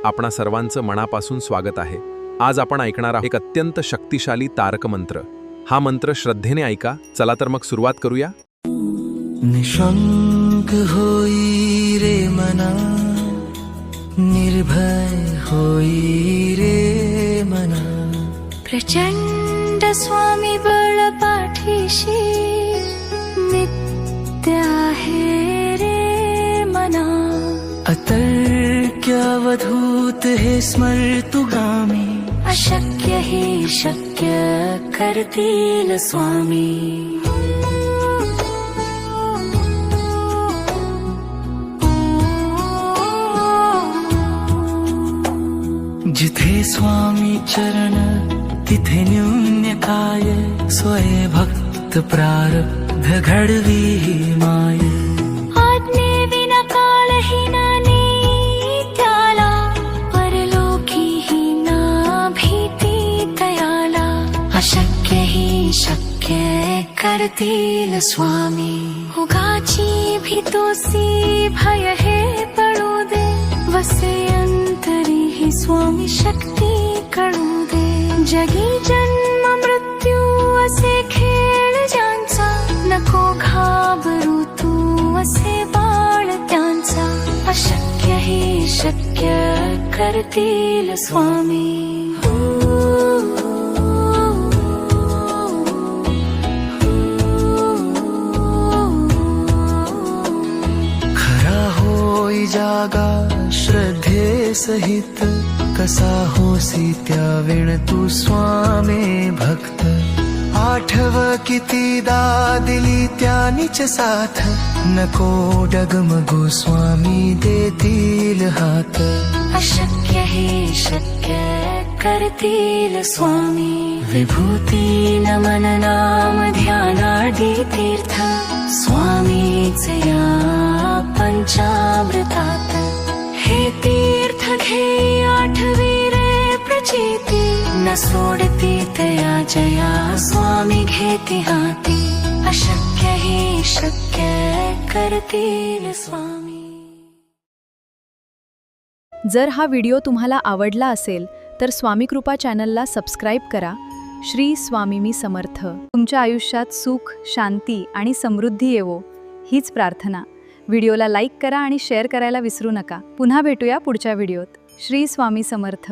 आपणा सर्वांचं मनापासून स्वागत आहे। आज आपण ऐकणार आहोत एक अत्यंत शक्तिशाली तारक मंत्र। हा मंत्र श्रद्धेने ऐका। चला तर मग सुरुवात करूया। निशंक होई रे मना, निर्भय होई रे मना, प्रचंड स्वामी बळ पाठीशी नित्य आहे रे मना। अतर्क्य अवधूत हे स्मर्तुगामी, अशक्य ही शक्य करतील स्वामी। जिथे स्वामी चरण तिथे न्यून्य काय, स्वय भक्त प्रारब्ध घडवी ही माय। आज्ञेविना कालहीना त्याला, परलोकी ही ना भीती तयाला। अशक्य ही शक्य करतील स्वामी। उगाची भीतोसी भय हे पडू दे, वसे अंतरी ही स्वामी शक्ती कळू दे। जगी जन्म मृत्यू असे खेळ ज्यांचा, नको घाबरू तू असे बाळ त्यांचा। अशक्य ही शक्य करतील स्वामी। खरा होई जागा श्रद्धे सहित, कसा होसी त्या विण तू स्वामी भक्त। आठव कितीदा दिली त्यानीच साथ, नको डगमगू स्वामी देतील हात। अशक्य ही शक्य करतील स्वामी। विभूती नमन नाम ध्यानाडी तीर्थ, स्वामीचे या पंचामृतात। हे तीर्थ घे आठवी रे प्रचिती, न सोडती तया जया स्वामी घेती हाती। अशक्य ही शक्य करतील स्वामी। जर हा व्हिडिओ तुम्हाला आवडला असेल तर स्वामी कृपा चॅनलला सबस्क्राईब करा। श्री स्वामी मी समर्थ। तुमच्या आयुष्यात सुख, शांती आणि समृद्धी येवो हीच प्रार्थना। व्हिडिओला लाईक करा आणि शेअर करायला विसरू नका। पुन्हा भेटूया पुढच्या व्हिडिओत। श्री स्वामी समर्थ।